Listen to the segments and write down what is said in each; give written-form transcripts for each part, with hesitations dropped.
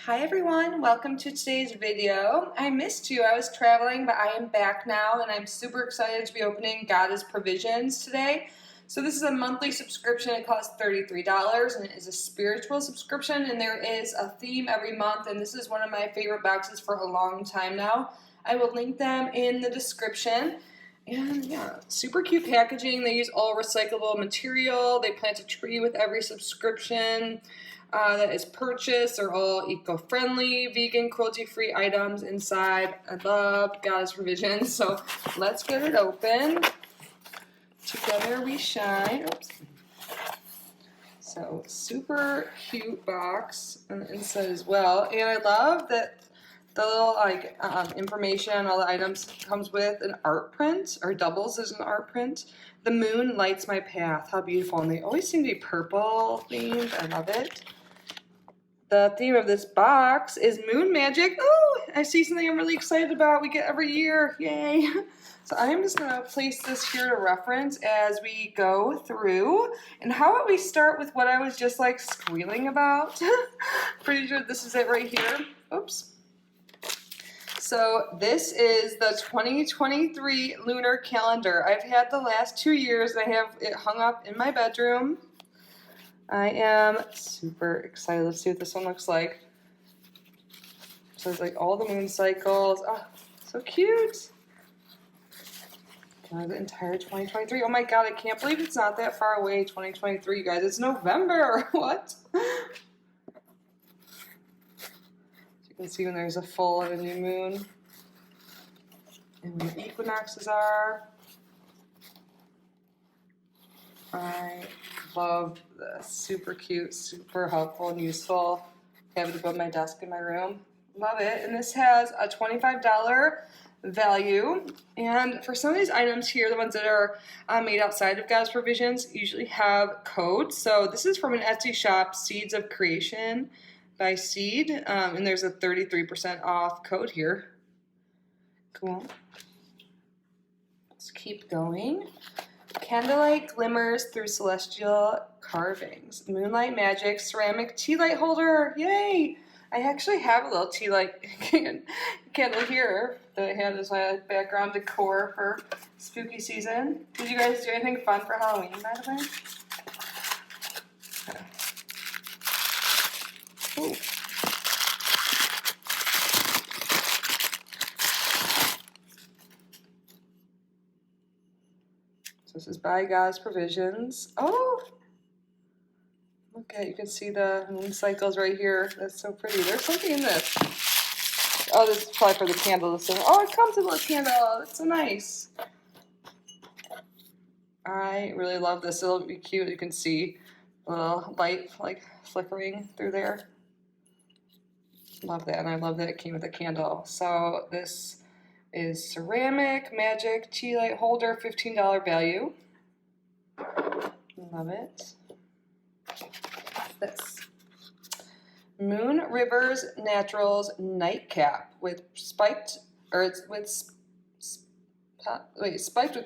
Hi everyone, welcome to today's video. I missed you, I was traveling, but I am back now and I'm super excited to be opening God is Provisions today. So this is a monthly subscription, it costs $33 and it is a spiritual subscription and there is a theme every month and this is one of my favorite boxes for a long time now. I will link them in the description. And yeah, super cute packaging. They use all recyclable material. They plant a tree with every subscription that is purchased. They're all eco-friendly, vegan, cruelty-free items inside. I love God's Provisions. So let's get it open. Together we shine. Oops. So super cute box on the inside as well. And I love that the little information, all the items comes with an art print, or doubles as an art print. The moon lights my path. How beautiful. And they always seem to be purple themed. I love it. The theme of this box is Moon Magic. Oh, I see something I'm really excited about. We get every year. Yay. So I'm just going to place this here to reference as we go through. And how about we start with what I was just like squealing about? Pretty sure this is it right here. Oops. So this is the 2023 lunar calendar. I've had the last 2 years. I have it hung up in my bedroom. I am super excited. Let's see what this one looks like. So it's like all the moon cycles. Oh, so cute. The entire 2023. Oh my god, I can't believe it's not that far away. 2023, you guys. It's November. What? You can see when there's a full and a new moon. And when the equinoxes are. I love this. Super cute, super helpful and useful. I have it above my desk in my room. Love it. And this has a $25 value. And for some of these items here, the ones that are made outside of God's Provisions, usually have codes. So this is from an Etsy shop, Seeds of Creation by Seed. And there's a 33% off code here. Cool. Let's keep going. Candlelight glimmers through celestial carvings. Moonlight Magic ceramic tea light holder. Yay! I actually have a little tea light candle here that I had as my background decor for spooky season. Did you guys do anything fun for Halloween, by the way? Ooh. So this is by God's Provisions. Oh! Look at, you can see the moon cycles right here. That's so pretty. There's something in this. Oh, this is probably for the candle. Oh, it comes with a little candle. That's so nice. I really love this. It'll be cute. You can see a little light like flickering through there. Love that. And I love that it came with a candle. So this is ceramic Magic tea light holder, $15 value. Love it. This Moon Rivers Naturals nightcap with spiked with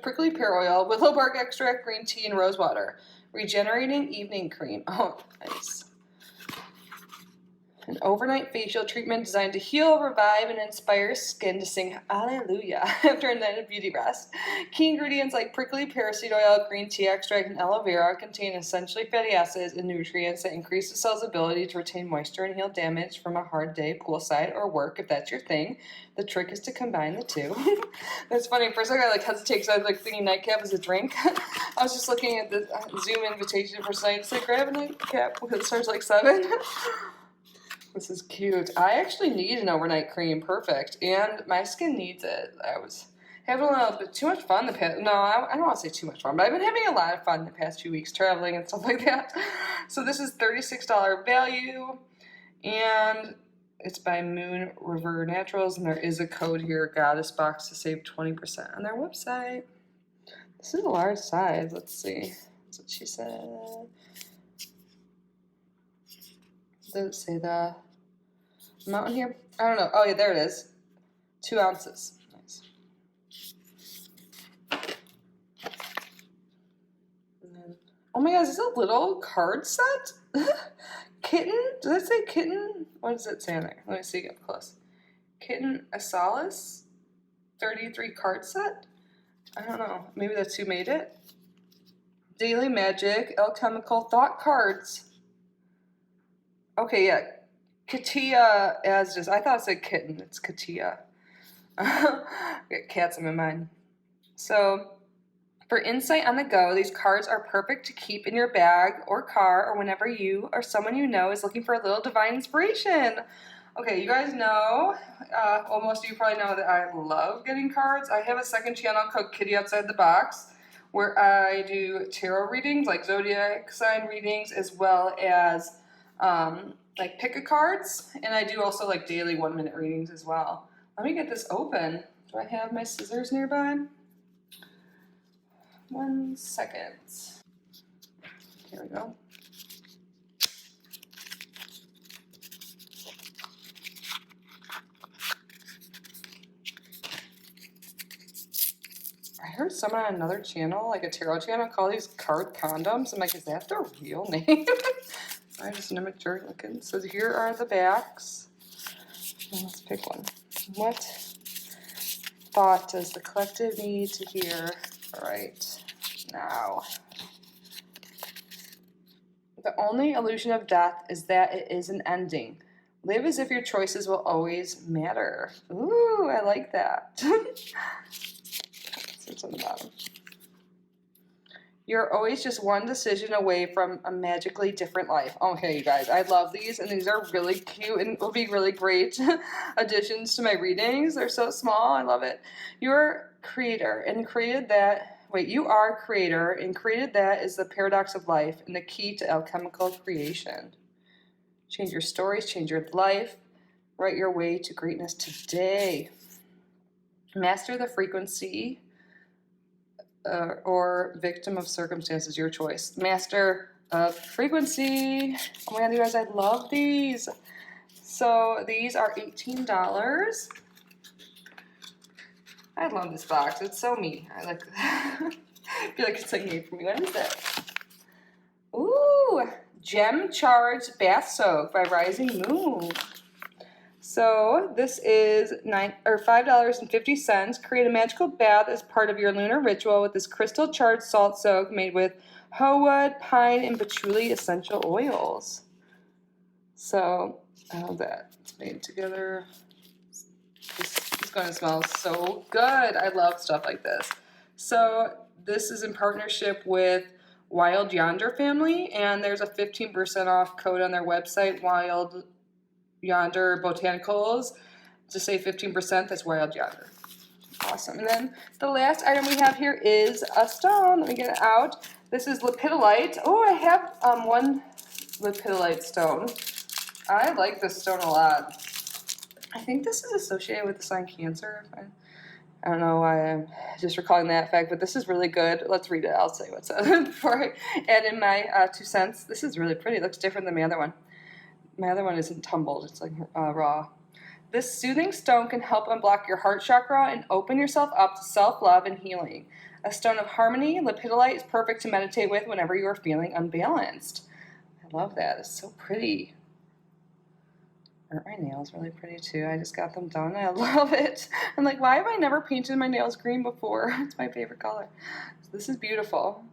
prickly pear oil, willow bark extract, green tea, and rose water. Regenerating evening cream. Oh, nice. An overnight facial treatment designed to heal, revive, and inspire skin to sing hallelujah after a night of beauty rest. Key ingredients like prickly pear seed oil, green tea extract, and aloe vera contain essentially fatty acids and nutrients that increase the cell's ability to retain moisture and heal damage from a hard day poolside or work, if that's your thing. The trick is to combine the two. That's funny. First I got hesitate because I was thinking nightcap is a drink. I was just looking at the Zoom invitation for tonight. It's like, grab a nightcap because it starts 7. This is cute. I actually need an overnight cream. Perfect. And my skin needs it. I was having a little bit too much fun the past... No, I don't want to say too much fun, but I've been having a lot of fun the past few weeks traveling and stuff like that. So this is $36 value. And it's by Moon River Naturals. And there is a code here, Goddess Box, to save 20% on their website. This is a large size. Let's see. That's what she said. Does it say the amount in here? I don't know. Oh, yeah, there it is. 2 ounces. Nice. And then, oh my God, is this a little card set? Kitten? Does it say kitten? What does it say on there? Let me see up close. Kitten Asalis? 33 card set? I don't know. Maybe that's who made it. Daily Magic, Alchemical Thought Cards. Okay, yeah. Katia Asdas. I thought it said kitten. It's Katia. I got cats in my mind. So, for insight on the go, these cards are perfect to keep in your bag or car or whenever you or someone you know is looking for a little divine inspiration. Okay, you guys know, well, most of you probably know that I love getting cards. I have a second channel called Kitty Outside the Box where I do tarot readings, like zodiac sign readings, as well as like pick a cards, and I do also like daily 1-minute readings as well. Let me get this open. Do I have my scissors nearby? 1 second. Here we go. I heard someone on another channel, like a tarot channel, call these card condoms. I'm like, is that the real name? I just amateur looking. So here are the backs. Let's pick one. What thought does the collective need to hear right now? The only illusion of death is that it is an ending. Live as if your choices will always matter. Ooh, I like that. It's on the bottom. You're always just one decision away from a magically different life. Okay, you guys, I love these, and these are really cute and will be really great additions to my readings. They're so small. I love it. You're creator and created that. Wait, you are creator and created that is the paradox of life and the key to alchemical creation. Change your stories, change your life. Write your way to greatness today. Master the frequency. Or victim of circumstances, your choice. Master of frequency. Oh my god, you guys, I love these. So these are $18. I love this box. It's so me. I like. I feel like it's like made for me. What is that? Ooh, Gem Charged Bath Soak by Rising Moon. So this is $5.50. Create a magical bath as part of your lunar ritual with this crystal charged salt soak made with hoe-wood, pine, and patchouli essential oils. So I love that. It's made together. This is going to smell so good. I love stuff like this. So this is in partnership with Wild Yonder Family, and there's a 15% off code on their website, Wild Yonder Botanicals, to save 15%. That's Wild Yonder. Awesome. And then the last item we have here is a stone. Let me get it out. This is lepidolite. Oh, I have one lepidolite stone. I like this stone a lot. I think this is associated with the sign Cancer. I don't know why I'm just recalling that fact, but this is really good. Let's read it. I'll say what's up before I add in my 2 cents. This is really pretty. It looks different than my other one. My other one isn't tumbled. It's like raw. This soothing stone can help unblock your heart chakra and open yourself up to self-love and healing. A stone of harmony, lepidolite is perfect to meditate with whenever you are feeling unbalanced. I love that. It's so pretty. Aren't my nails really pretty too? I just got them done. I love it. I'm like, why have I never painted my nails green before? It's my favorite color. So this is beautiful.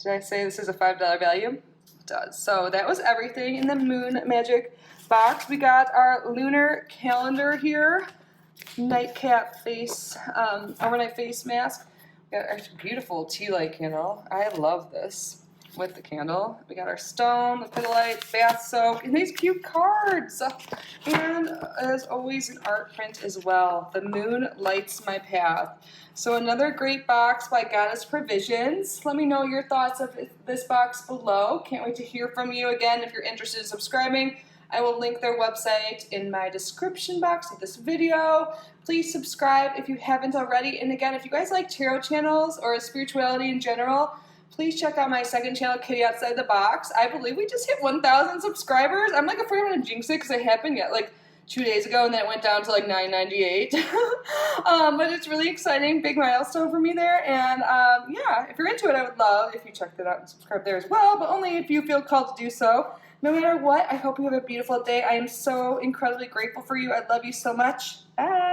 Did I say this is a $5 value? Does. So that was everything in the Moon Magic box. We got our lunar calendar here, nightcap face, overnight face mask. We got our beautiful tea light candle. I love this with the candle. We got our stone, lepidolite, bath soak, and these cute cards. And as always, an art print as well. The moon lights my path. So another great box by Goddess Provisions. Let me know your thoughts of this box below. Can't wait to hear from you again. If you're interested in subscribing, I will link their website in my description box of this video. Please subscribe if you haven't already. And again, if you guys like tarot channels or spirituality in general, please check out my second channel, Kitty Outside the Box. I believe we just hit 1,000 subscribers. I'm like afraid I'm going to jinx it because I haven't yet. Like, 2 days ago, and then it went down to like $9.98. But it's really exciting, big milestone for me there. And yeah, if you're into it, I would love if you check that out and subscribe there as well, but only if you feel called to do so. No matter what, I hope you have a beautiful day. I am so incredibly grateful for you. I love you so much. Bye.